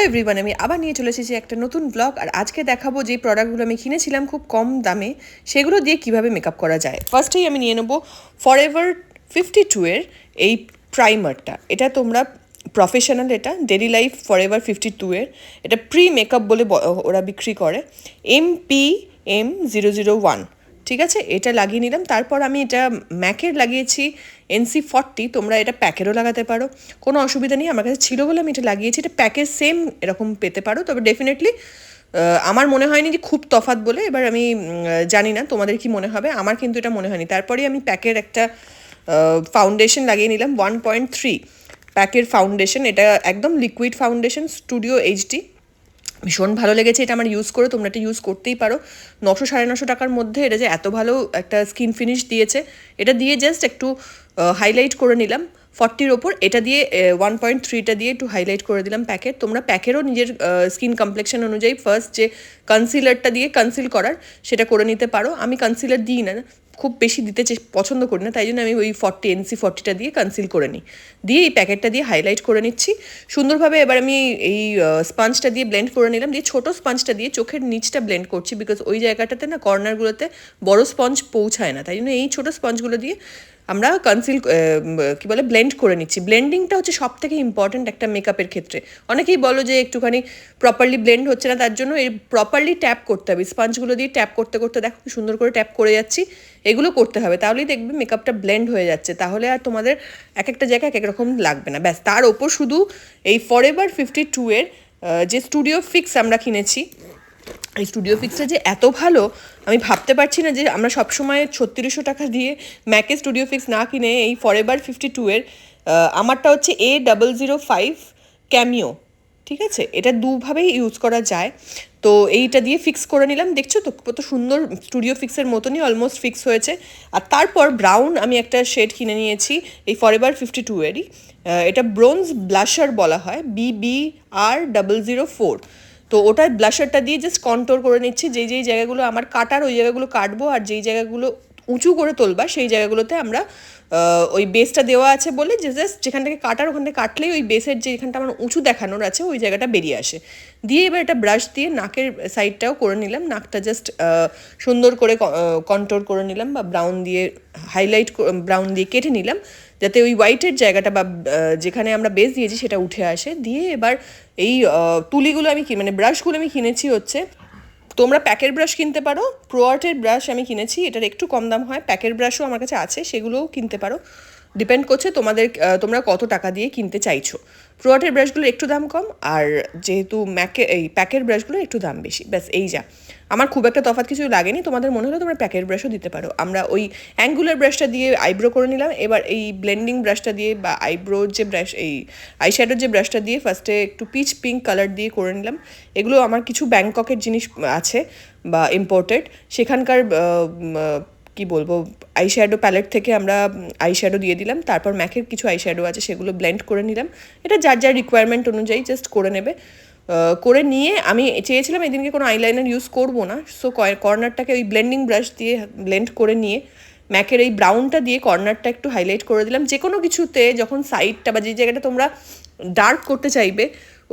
Everyone, আমি আবার নিয়ে চলে এসেছি একটা নতুন ব্লগ। আর আজকে দেখাবো যে প্রোডাক্টগুলো আমি কিনেছিলাম খুব কম দামে, সেগুলো দিয়ে কিভাবে মেকআপ করা যায়। ফার্স্টেই আমি নিয়ে নেবো ফরএভার 52 এর এই প্রাইমারটা। এটা তোমরা প্রফেশনাল, এটা ডেলি লাইফ ফরএভার 52 এর, এটা প্রি মেকআপ বলে ওরা বিক্রি করে, MPM001। ঠিক আছে, এটা লাগিয়ে নিলাম। তারপর আমি এটা ম্যাকের লাগিয়েছি NC40। তোমরা এটা প্যাকেরও লাগাতে পারো, কোনো অসুবিধা নেই। আমার কাছে ছিল বলে আমি এটা লাগিয়েছি। এটা প্যাকের সেম এরকম পেতে পারো, তবে ডেফিনেটলি আমার মনে হয়নি যে খুব তফাৎ বলে। এবার আমি জানি না তোমাদের কি মনে হবে, আমার কিন্তু এটা মনে হয়নি। তারপরে আমি প্যাকের একটা ফাউন্ডেশন লাগিয়ে নিলাম 1.3 প্যাকের ফাউন্ডেশন। এটা একদম লিকুইড ফাউন্ডেশন, স্টুডিও এইচডি। ভীষণ ভালো লেগেছে এটা আমার ইউজ করে, তোমরা এটা ইউজ করতেই পারো। 900-950 টাকার মধ্যে এটা যে এত ভালো একটা স্কিন ফিনিশ দিয়েছে। এটা দিয়ে জাস্ট একটু হাইলাইট করে নিলাম 40-র ওপর। এটা দিয়ে 1.3টা দিয়ে একটু হাইলাইট করে দিলাম প্যাকের। তোমরা প্যাকেরও নিজের স্কিন কমপ্লেক্সন অনুযায়ী ফার্স্ট যে কনসিলারটা দিয়ে কনসিল করার সেটা করে নিতে পারো। আমি কনসিলার দিই না, খুব বেশি দিতে পছন্দ করি না, তাই জন্য আমি ওই NC40টা দিয়ে কনসিল করে নিই, দিয়ে এই প্যাকেটটা দিয়ে হাইলাইট করে নিচ্ছি সুন্দরভাবে। এবার আমি এই স্পঞ্জটা দিয়ে ব্লেন্ড করে নিলাম, দিয়ে ছোটো স্পঞ্জটা দিয়ে চোখের নিচটা ব্লেন্ড করছি, বিকজ ওই জায়গাটাতে না কর্নারগুলোতে বড় স্পঞ্জ পৌঁছায় না, তাই জন্য এই ছোটো স্পঞ্জগুলো দিয়ে আমরা কনসিল কী বলে ব্লেন্ড করে নিচ্ছি। ব্লেন্ডিংটা হচ্ছে সব থেকে ইম্পর্ট্যান্ট একটা মেকআপের ক্ষেত্রে। অনেকেই বলো যে একটুখানি প্রপারলি ব্লেন্ড হচ্ছে না, তার জন্য এই প্রপারলি ট্যাপ করতে হবে। স্পঞ্জগুলো দিয়ে ট্যাপ করতে করতে দেখো কি সুন্দর করে ট্যাপ করে যাচ্ছি, এগুলো করতে হবে, তাহলেই দেখবে মেকআপটা ব্লেন্ড হয়ে যাচ্ছে। তাহলে আর তোমাদের এক একটা জায়গায় এক এক রকম লাগবে না। ব্যাস, তার ওপর শুধু এই ফরএভার 52 এর যে স্টুডিও ফিক্স আমরা কিনেছি, এই স্টুডিও ফিক্সটা যে এত ভালো আমি ভাবতে পারছি না যে আমরা সবসময় 3600 টাকা দিয়ে ম্যাকে স্টুডিও ফিক্স না কিনে এই ফরএভার 52 এর আমারটা হচ্ছে A005 ক্যামিও। ঠিক আছে, এটা দুভাবেই ইউজ করা যায়। তো এইটা দিয়ে ফিক্স করে নিলাম, দেখছো তো কত সুন্দর স্টুডিও ফিক্সের মতনই অলমোস্ট ফিক্স হয়েছে। আর তারপর ব্রাউন আমি একটা শেড কিনে নিয়েছি এই ফরএভার 52 এরই, এটা ব্রোঞ্জ ব্লাশার বলা হয়, BBR004। তো ওটা ব্লাশারটা দিয়ে জাস্ট কন্ট্রোল করে নিচ্ছি। যেই যেই জায়গাগুলো আমার কাটার ওই জায়গাগুলো কাটবো, আর যেই জায়গাগুলো উঁচু করে তুলবা সেই জায়গাগুলোতে আমরা ওই বেসটা দেওয়া আছে বলে যে জাস্ট যেখান থেকে কাটার ওখান থেকে কাটলেই ওই বেসের যেখানটা আমার উঁচু দেখানোর আছে ওই জায়গাটা বেরিয়ে আসে। দিয়ে এবার এটা ব্রাশ দিয়ে নাকের সাইডটাও করে নিলাম, নাকটা জাস্ট সুন্দর করে কন্ট্রোল করে নিলাম, বা ব্রাউন দিয়ে হাইলাইট ব্রাউন দিয়ে কেটে নিলাম, যাতে ওই হোয়াইটের জায়গাটা বা যেখানে আমরা বেস দিয়েছি সেটা উঠে আসে। দিয়ে এবার এই তুলিগুলো আমি মানে ব্রাশগুলো আমি কিনেছি হচ্ছে, তোমরা প্যাকের ব্রাশ কিনতে পারো, প্রোআর্টের ব্রাশ আমি কিনেছি, এটার একটু কম দাম হয়। প্যাকের ব্রাশও আমার কাছে আছে, সেগুলোও কিনতে পারো, ডিপেন্ড করছে তোমরা কত টাকা দিয়ে কিনতে চাইছো। প্রোআর্টের ব্রাশগুলোর একটু দাম কম, আর যেহেতু এই প্যাকের ব্রাশগুলোর একটু দাম বেশি। ব্যাস এই যা, আমার খুব একটা তফাৎ কিছু লাগেনি। তোমাদের মনে হলে তোমরা প্যাকের ব্রাশও দিতে পারো। আমরা ওই অ্যাঙ্গুলার ব্রাশটা দিয়ে আইব্রো করে নিলাম। এবার এই ব্লেন্ডিং ব্রাশটা দিয়ে বা আইব্রোর যে ব্রাশ, এই আইশ্যাডোর যে ব্রাশটা দিয়ে ফার্স্টে একটু পিচ পিঙ্ক কালার দিয়ে করে নিলাম। এগুলো আমার কিছু ব্যাংককের জিনিস আছে বা ইম্পোর্টেড, সেখানকার কি বলবো আইশ্যাডো প্যালেট থেকে আমরা আইশ্যাডো দিয়ে দিলাম। তারপর ম্যাকের কিছু আইশ্যাডো আছে সেগুলো ব্লেন্ড করে নিলাম। এটা যার যার রিকোয়ারমেন্ট অনুযায়ী জাস্ট করে নেবে। করে নিয়ে আমি চেয়েছিলাম এদিনকে কোনো আইলাইনার ইউজ করবো না, সো কর্নারটাকে ওই ব্লেন্ডিং ব্রাশ দিয়ে ব্লেন্ড করে নিয়ে ম্যাকের এই ব্রাউনটা দিয়ে কর্নারটা একটু হাইলাইট করে দিলাম। যে কোনো কিছুতে যখন সাইডটা বা যে জায়গাটা তোমরা ডার্ক করতে চাইবে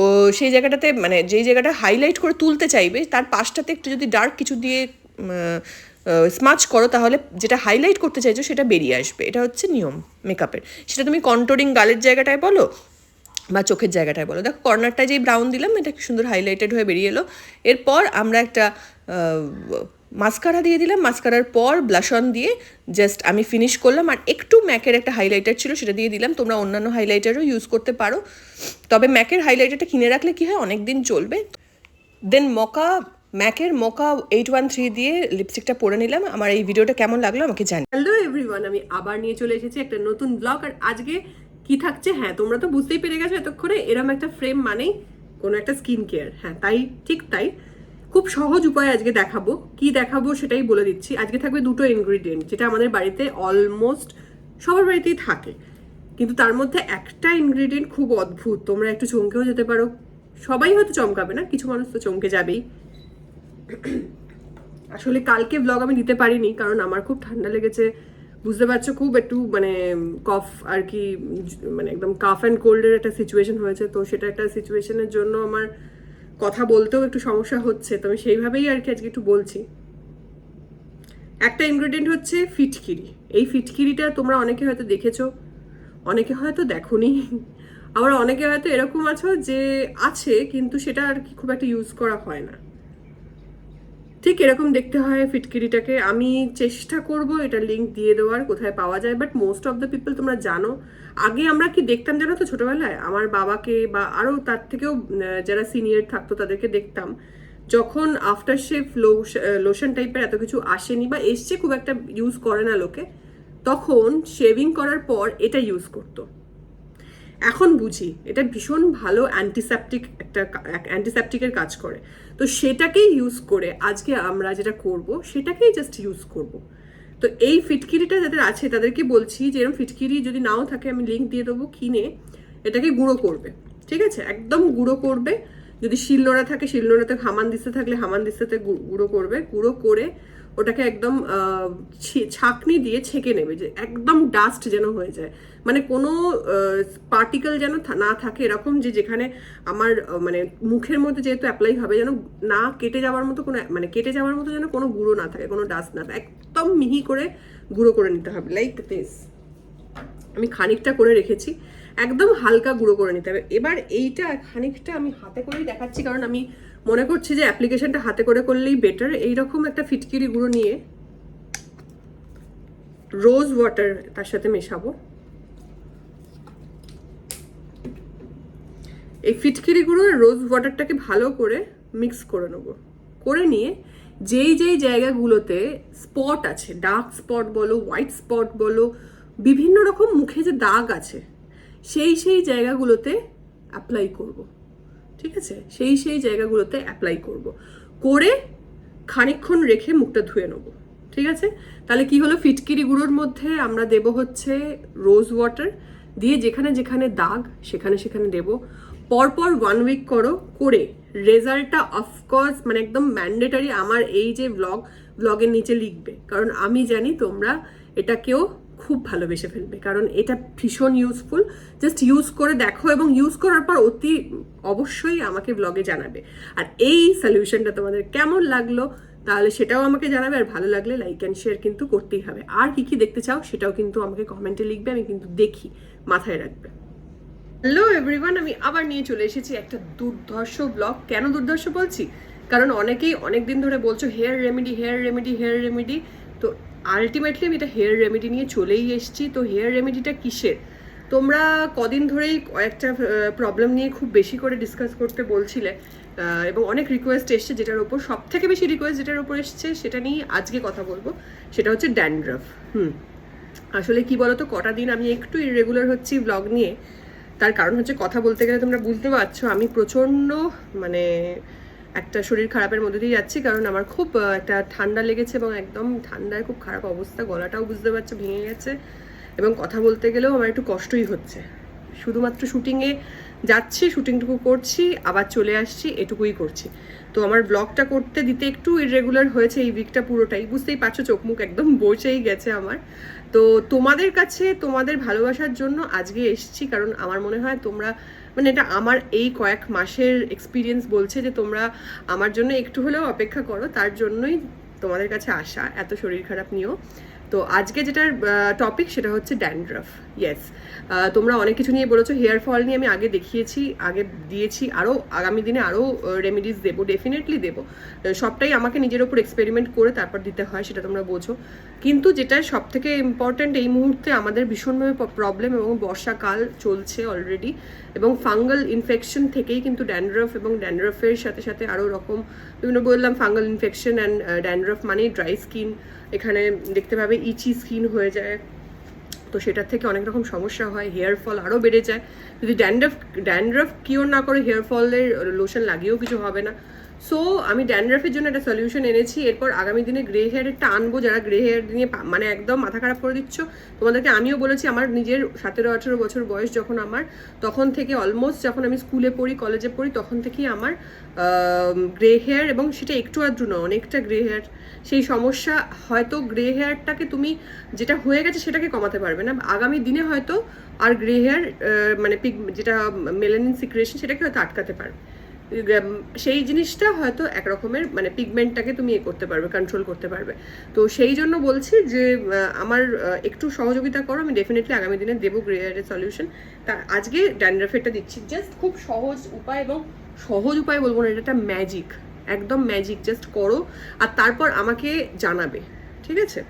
ও সেই জায়গাটাতে, মানে যেই জায়গাটা হাইলাইট করে তুলতে চাইবে তার পাশটাতে একটু যদি ডার্ক কিছু দিয়ে স্মাচ করো, তাহলে যেটা হাইলাইট করতে চাইছো সেটা বেরিয়ে আসবে। এটা হচ্ছে নিয়ম মেকআপের। সেটা তুমি কন্ট্রোলিং গালের জায়গাটায় বলো বা চোখের জায়গাটায় বলো। দেখো কর্নারটায় যেই ব্রাউন দিলাম, এটা কি সুন্দর হাইলাইটেড হয়ে বেরিয়ে এলো। এরপর আমরা একটা মাস্কারা দিয়ে দিলাম, মাস্কারার পর ব্লাশ অন দিয়ে জাস্ট আমি ফিনিশ করলাম। আর একটু ম্যাকের একটা হাইলাইটার ছিল সেটা দিয়ে দিলাম, তোমরা অন্যান্য হাইলাইটারও ইউজ করতে পারো, তবে ম্যাকের হাইলাইটারটা কিনে রাখলে কী হয় অনেক দিন চলবে। দেন ম্যাকের মোকা 813 দিয়ে লিপস্টিকটা পরে নিলাম। আমার এই ভিডিওটা কেমন লাগলো আমাকে জানি। হ্যালো এভরিওয়ান, আমি আবার নিয়ে চলে এসেছি একটা নতুন ব্লগ। আর আজকে কি থাকছে, হ্যাঁ তোমরা তো বুঝতেই পেরে গেছো এতক্ষণে, এরম একটা ফ্রেম মানেই কোনো একটা স্কিন কেয়ার। হ্যাঁ তাই, ঠিক তাই, খুব সহজ উপায় আজকে দেখাবো। কি দেখাবো সেটাই বলে দিচ্ছি। আজকে থাকবে দুটো ইনগ্রিডিয়েন্ট, যেটা আমাদের বাড়িতে অলমোস্ট সবার বাড়িতেই থাকে, কিন্তু তার মধ্যে একটা ইনগ্রিডিয়েন্ট খুব অদ্ভুত, তোমরা একটু চমকেও যেতে পারো। সবাই হয়তো চমকাবে না, কিছু মানুষ তো চমকে যাবেই। আসলে কালকে ব্লগ আমি দিতে পারিনি কারণ আমার খুব ঠান্ডা লেগেছে, বুঝতে পারছো খুব একটু মানে কফ আর কি, মানে একদম কাফ অ্যান্ড কোল্ডের একটা সিচুয়েশন হয়েছে, তো সেটা একটা সিচুয়েশনের জন্য আমার কথা বলতেও একটু সমস্যা হচ্ছে, তো আমি সেইভাবেই আর কি আজকে একটু বলছি। একটা ইনগ্রেডিয়েন্ট হচ্ছে ফিটকিরি। এই ফিটকিরিটা তোমরা অনেকে হয়তো দেখেছো, অনেকে হয়তো দেখোনি, আবার অনেকে হয়তো এরকম আছো যে আছে কিন্তু সেটা আর কি খুব একটা ইউজ করা হয় না। ঠিক এরকম দেখতে হয় ফিটকিরিটাকে। আমি চেষ্টা করব এটা লিঙ্ক দিয়ে দেওয়ার কোথায় পাওয়া যায়, but most of the people তোমরা জানো। আগে আমরা কি দেখতাম জানো তো, ছোটবেলায় আমার বাবাকে বা আরও তার থেকেও যারা সিনিয়র থাকতো তাদেরকে দেখতাম, যখন আফটার শেভ লোশন টাইপের এত কিছু আসেনি বা এসছে, খুব একটা ইউজ করে না লোকে, তখন শেভিং করার পর এটা ইউজ করতো। এখন বুঝি এটা ভীষণ ভালো অ্যান্টিসেপটিকের কাজ করে, তো সেটাকেই ইউজ করে আজকে আমরা যেটা করব সেটাকেই জাস্ট ইউজ করব। তো এই ফিটকিরিটা যাদের আছে তাদেরকে বলছি যে এরকম ফিটকিরি যদি নাও থাকে আমি লিঙ্ক দিয়ে দেবো, কিনে এটাকে গুঁড়ো করবে, ঠিক আছে, একদম গুঁড়ো করবে। যদি শিলনোড়া থাকে শিলনোড়াতে, হামানদিস্তা থাকলে হামানদিস্তাতে গুঁড়ো করবে, গুঁড়ো করে ওটাকে একদম ছাঁকনি দিয়ে ছেঁকে নেবে, যে একদম ডাস্ট যেন হয়ে যায়, মানে কোনো পার্টিকেল যেন না থাকে এরকম, যে যেখানে আমার মানে মুখের মধ্যে যেহেতু অ্যাপ্লাই হবে যেন না কেটে যাওয়ার মতো কোনো, মানে কেটে যাওয়ার মতো যেন কোনো গুঁড়ো না থাকে, কোনো ডাস্ট না থাকে, একদম মিহি করে গুঁড়ো করে নিতে হবে, লাইক দিস। আমি খানিকটা করে রেখেছি, একদম হালকা গুঁড়ো করে নিতে হবে। এবার এইটা খানিকটা আমি হাতে করেই দেখাচ্ছি, কারণ আমি মনে করছি যে অ্যাপ্লিকেশনটা হাতে করে করলেই বেটার। এইরকম একটা ফিটকিরি গুঁড়ো নিয়ে রোজ ওয়াটার তার সাথে মেশাবো। এই ফিটকিরি গুঁড়ো আর রোজ ওয়াটারটাকে ভালো করে মিক্স করে নেবো, করে নিয়ে যেই যেই জায়গাগুলোতে স্পট আছে, ডার্ক স্পট বলো, হোয়াইট স্পট বলো, বিভিন্ন রকম মুখে যে দাগ আছে, সেই সেই জায়গাগুলোতে অ্যাপ্লাই করব, ঠিক আছে, সেই সেই জায়গাগুলোতে অ্যাপ্লাই করব, করে খানিকক্ষণ রেখে মুখটা ধুয়ে নেব, ঠিক আছে। তাহলে কি হলো, ফিটকিরি গুঁড়োর মধ্যে আমরা দেব হচ্ছে রোজ ওয়াটার, দিয়ে যেখানে যেখানে দাগ সেখানে সেখানে দেব। পরপর 1 উইক করো, করে রেজাল্টটা অফকোর্স মানে একদম ম্যান্ডেটারি আমার এই যে ব্লগের নিচে লিখবে, কারণ আমি জানি তোমরা এটাকেও খুব ভালোবেসে ফেলবে, কারণ এটা ভীষণ ইউজফুল। জাস্ট ইউজ করে দেখো এবং ইউজ করার পর অতি অবশ্যই আমাকে ব্লগে জানাবে। আর এই সলিউশনটা তোমাদের কেমন লাগলো তাহলে সেটাও আমাকে জানাবে, আর ভালো লাগলে লাইক অ্যান্ড শেয়ার কিন্তু করতেই হবে। আর কি কি দেখতে চাও সেটাও কিন্তু আমাকে কমেন্টে লিখবে, আমি কিন্তু দেখি, মাথায় রাখবে। হ্যালো এভরিওয়ান, আমি আবার নিয়ে চলে এসেছি একটা দুর্ধর্ষ ব্লগ। কেন দুর্ধর্ষ বলছি, কারণ অনেকেই অনেক দিন ধরে বলছো hair remedy hair remedy hair remedy, তো আলটিমেটলি আমি এটা হেয়ার রেমেডি নিয়ে চলেই এসেছি। তো হেয়ার রেমেডিটা কিসের, তোমরা কদিন ধরেই কয়েকটা প্রবলেম নিয়ে খুব বেশি করে ডিসকাস করতে বলছিলে, এবং অনেক রিকোয়েস্ট এসছে, যেটার ওপর সব থেকে বেশি রিকোয়েস্ট যেটার ওপর এসছে সেটা নিয়ে আজকে কথা বলবো, সেটা হচ্ছে ড্যান্ড্রাফ। আসলে কি বলতো, কটা দিন আমি একটু ইরেগুলার হচ্ছি ব্লগ নিয়ে, তার কারণ হচ্ছে কথা বলতে গেলে তোমরা বুঝতে পারছো আমি প্রচণ্ড মানে একটা শরীর খারাপের মধ্যে দিয়ে যাচ্ছি, কারণ আমার খুব একটা ঠান্ডা লেগেছে এবং একদম ঠান্ডায় খুব খারাপ অবস্থা, গলাটাও বুঝতে পারছো ভেঙে গেছে, এবং কথা বলতে গেলেও আমার একটু কষ্টই হচ্ছে। শুধুমাত্র শুটিংয়ে যাচ্ছি, শুটিংটুকু করছি, আবার চলে আসছি, এটুকুই করছি। তো আমার ব্লগটা করতে দিতে একটু ইরেগুলার হয়েছে এই উইকটা পুরোটাই, বুঝতেই পারছো চোখ মুখ একদম বসেই গেছে আমার। তো তোমাদের কাছে তোমাদের ভালোবাসার জন্য আজকে এসছি, কারণ আমার মনে হয় তোমরা মানে এটা আমার এই কয়েক মাসের এক্সপিরিয়েন্স বলছে যে তোমরা আমার জন্য একটু হলেও অপেক্ষা করো, তার জন্যই তোমাদের কাছে আসা এত শরীর খারাপ নিয়েও। তো আজকে যেটার টপিক সেটা হচ্ছে ড্যান্ড্রাফ। ইয়েস, তোমরা অনেক কিছু নিয়ে বলেছো, হেয়ার ফল নিয়ে আমি আগে দেখিয়েছি, আগে দিয়েছি, আরও আগামী দিনে আরও রেমেডিস দেবো, ডেফিনেটলি দেবো। সবটাই আমাকে নিজের ওপর এক্সপেরিমেন্ট করে তারপর দিতে হয়, সেটা তোমরা বোঝো। কিন্তু যেটা সব থেকে ইম্পর্ট্যান্ট এই মুহূর্তে আমাদের ভীষণভাবে প্রবলেম, এবং বর্ষাকাল চলছে অলরেডি, এবং ফাঙ্গাল ইনফেকশন থেকেই কিন্তু ড্যান্ড্রাফ, এবং ড্যান্ড্রাফের সাথে সাথে আরও রকম বিভিন্ন বললাম, ফাঙ্গাল ইনফেকশন অ্যান্ড ড্যান্ড্রাফ মানে ড্রাই স্কিন, এখানে দেখতে পাবে ইচি স্কিন হয়ে যায়, তো সেটার থেকে অনেক রকম সমস্যা হয়, হেয়ার ফল আরও বেড়ে যায়। যদি ড্যান্ড্রাফ কিওর না করে হেয়ার ফলের লোশন লাগিয়েও কিছু হবে না। সো আমি ড্যান্ড্রাফের জন্য একটা সলিউশন এনেছি। এরপর আগামী দিনে গ্রে হেয়ারটা আনবো। যারা গ্রে হেয়ার নিয়ে মানে একদম মাথা খারাপ করে দিচ্ছ, তোমাদেরকে আমিও বলেছি, আমার নিজের 17-18 বছর বয়স যখন আমার, তখন থেকে অলমোস্ট যখন আমি স্কুলে পড়ি, কলেজে পড়ি, তখন থেকেই আমার গ্রে হেয়ার, এবং সেটা একটু আধটু না, অনেকটা গ্রে হেয়ার। সেই সমস্যা হয়তো গ্রে হেয়ারটাকে তুমি যেটা হয়ে গেছে সেটাকে কমাতে পারবে না, আগামী দিনে হয়তো আর গ্রে হেয়ার মানে যেটা মেলানিন সিক্রেশন সেটাকে হয়তো আটকাতে পারবে। সেই জিনিসটা হয়তো একরকমের মানে পিগমেন্টটাকে তুমি করতে পারবে, কন্ট্রোল করতে পারবে। তো সেই জন্য বলছি যে আমার একটু সহযোগিতা করো, আমি ডেফিনেটলি আগামী দিনে দেবো গ্রে হেয়ারের সলিউশন। তা আজকে ড্যান্ড্রাফেরটা দিচ্ছি, জাস্ট খুব সহজ উপায়, এবং সহজ উপায় বলবো না, এটা একটা ম্যাজিক, একদম ম্যাজিক। জাস্ট করো আর তারপর আমাকে জানাবে, ঠিক আছে?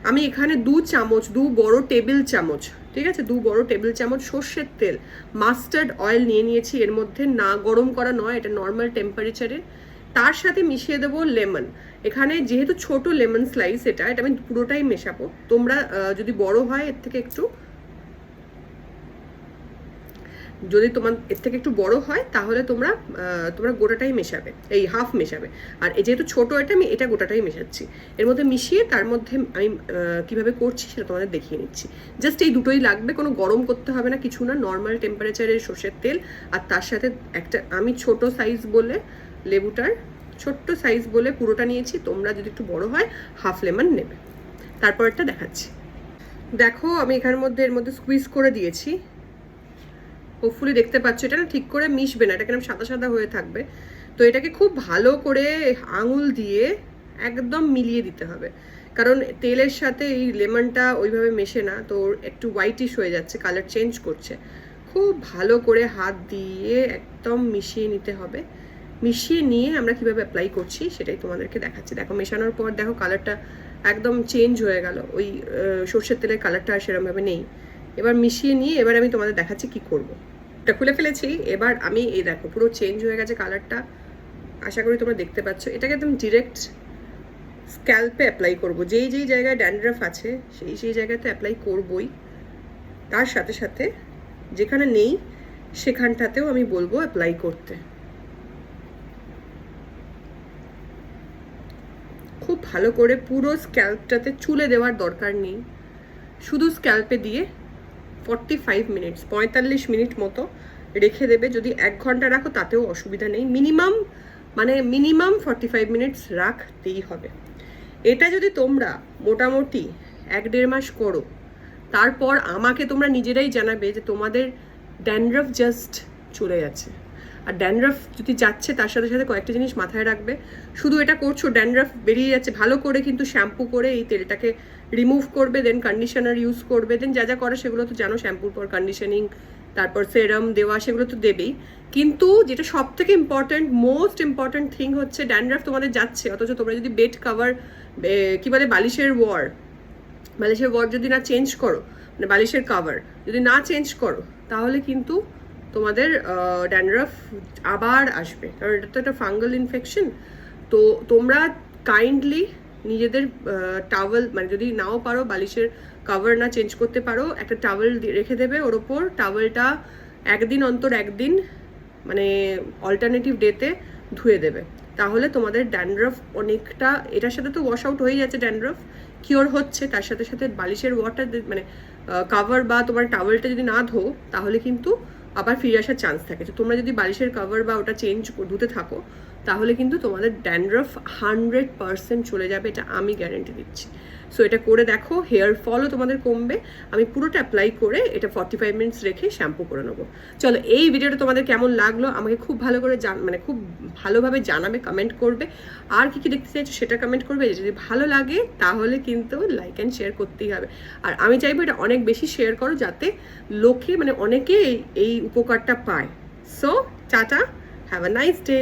আমি এখানে 2 চামচ, 2 বড় টেবিল চামচ, ঠিক আছে, 2 বড় টেবিল চামচ সর্ষের তেল, মাস্টার্ড অয়েল নিয়ে নিয়েছি। এর মধ্যে না গরম করা নয়, এটা নর্মাল টেম্পারেচারে। তার সাথে মিশিয়ে দেবো লেমন। এখানে যেহেতু ছোট লেমন স্লাইস, এটা আমি পুরোটাই মেশাবো। তোমরা যদি বড় হয় এর থেকে একটু, যদি তোমার এর থেকে একটু বড় হয় তাহলে তোমরা গোটাটাই মেশাবে, এই হাফ মেশাবে। আর যেহেতু ছোট এটা, আমি এটা গোটাটাই মেশাচ্ছি। এর মধ্যে মিশিয়ে তার মধ্যে আমি কিভাবে করছি সেটা তোমাদের দেখিয়ে নিচ্ছি। জাস্ট এই দুটোই লাগবে, কোনো গরম করতে হবে না, কিছু না, নর্মাল টেম্পারেচারের সর্ষের তেল। আর তার সাথে একটা, আমি ছোট সাইজ বলে লেবুটার ছোট্ট সাইজ বলে পুরোটা নিয়েছি, তোমরা যদি একটু বড় হয় হাফ লেমন নেবে। তারপরটা দেখাচ্ছি। দেখো আমি এখানের মধ্যে এর মধ্যে স্কুইজ করে দিয়েছি। হোপফুলি দেখতে পাচ্ছ, এটা না ঠিক করে মিশবে না, এটা কেন সাদা সাদা হয়ে থাকবে। তো এটাকে খুব ভালো করে আঙুল দিয়ে একদম মিলিয়ে দিতে হবে, কারণ তেলের সাথে এই লেমনটা ওইভাবে মেশে না, তো একটু হোয়াইটিশ হয়ে যাচ্ছে, কালার চেঞ্জ করছে। খুব ভালো করে হাত দিয়ে একদম মিশিয়ে নিতে হবে। মিশিয়ে নিয়ে আমরা কিভাবে অ্যাপ্লাই করছি সেটাই তোমাদেরকে দেখাচ্ছি। দেখো মেশানোর পর দেখো কালারটা একদম চেঞ্জ হয়ে গেল, ওই সর্ষের তেলের কালারটা আর সেরকমভাবে নেই। এবার মিশিয়ে নিয়ে এবার আমি তোমাদের দেখাচ্ছি কি করব। এটা খুলে ফেলেছি, এবার আমি এই দেখো পুরো চেঞ্জ হয়ে গেছে কালারটা, আশা করি তোমরা দেখতে পাচ্ছ। এটাকে একদম ডিরেক্ট স্ক্যাল্পে অ্যাপ্লাই করব, যেই যেই জায়গায় ড্যান্ড্রাফ আছে সেই জায়গাতে অ্যাপ্লাই করবই। তার সাথে সাথে যেখানে নেই সেখানটাতেও আমি বলবো অ্যাপ্লাই করতে। খুব ভালো করে পুরো স্ক্যাল্পটাতে চুলে দেওয়ার দরকার নেই, শুধু স্ক্যাল্পে দিয়ে 45 মিনিটস 45 মিনিট মতো রেখে দেবে। যদি 1 ঘন্টা রাখো তাতেও অসুবিধা নেই, মিনিমাম 45 মিনিটস রাখতেই হবে। এটা যদি তোমরা মোটামুটি 1-1.5 মাস করো, তারপর আমাকে তোমরা নিজেরাই জানাবে যে তোমাদের ড্যান্ড্রাফ জাস্ট চলে যাচ্ছে। আর ড্যান্ড্রাফ যদি যাচ্ছে তার সাথে সাথে কয়েকটা জিনিস মাথায় রাখবে। শুধু এটা করছো, ড্যান্ড্রাফ বেরিয়ে যাচ্ছে, ভালো করে কিন্তু শ্যাম্পু করে এই তেলটাকে রিমুভ করবে, দেন কন্ডিশনার ইউজ করবে, দেন যা যা করে সেগুলো তো জানো, শ্যাম্পুর পর কন্ডিশনিং, তারপর সেরাম দেওয়া, সেগুলো তো দেবেই। কিন্তু যেটা সব থেকে ইম্পর্ট্যান্ট, মোস্ট ইম্পর্ট্যান্ট থিং হচ্ছে, ড্যান্ড্রাফ তোমাদের যাচ্ছে, অথচ তোমরা যদি বেড কাভার, কি বলে, বালিশের ওয়ার যদি না চেঞ্জ করো, মানে বালিশের কাভার যদি না চেঞ্জ করো, তাহলে কিন্তু তোমাদের ড্যান্ড্রাফ আবার আসবে, কারণ এটা তো একটা ফাঙ্গাল ইনফেকশন। তো তোমরা কাইন্ডলি নিজেদের টাওয়েল, মানে যদি নাও পারো বালিশের কাভার না চেঞ্জ করতে পারো, একটা টাওয়েল রেখে দেবে ওর ওপর। টাওয়েলটা 1 দিন অন্তর 1 দিন, মানে অল্টারনেটিভ ডেতে ধুয়ে দেবে, তাহলে তোমাদের ড্যান্ড্রাফ অনেকটা, এটার সাথে তো ওয়াশ আউট হয়ে যাচ্ছে, ড্যান্ড্রাফ কিওর হচ্ছে, তার সাথে সাথে বালিশের ওয়াটার মানে কাভার বা তোমার টাওয়েলটা যদি না ধো তাহলে কিন্তু আবার ফিরে আসার চান্স থাকে। তো তোমরা যদি বালিশের কাভার বা ওটা চেঞ্জ ধুতে থাকো, তাহলে কিন্তু তোমাদের ড্যান্ড্রাফ 100% চলে যাবে, এটা আমি গ্যারেন্টি দিচ্ছি। সো এটা করে দেখো, হেয়ার ফলও তোমাদের কমবে। আমি পুরোটা অ্যাপ্লাই করে এটা 45 মিনিটস রেখে শ্যাম্পু করে নেবো। চলো, এই ভিডিওটা তোমাদের কেমন লাগলো আমাকে খুব ভালো করে মানে খুব ভালোভাবে জানাবে, কমেন্ট করবে। আর কি কি দেখতে চাইছো সেটা কমেন্ট করবে। যদি ভালো লাগে তাহলে কিন্তু লাইক অ্যান্ড শেয়ার করতেই হবে। আর আমি চাইবো এটা অনেক বেশি শেয়ার করো, যাতে লোকে, মানে অনেকে এই উপকারটা পায়। So tata, have a nice day.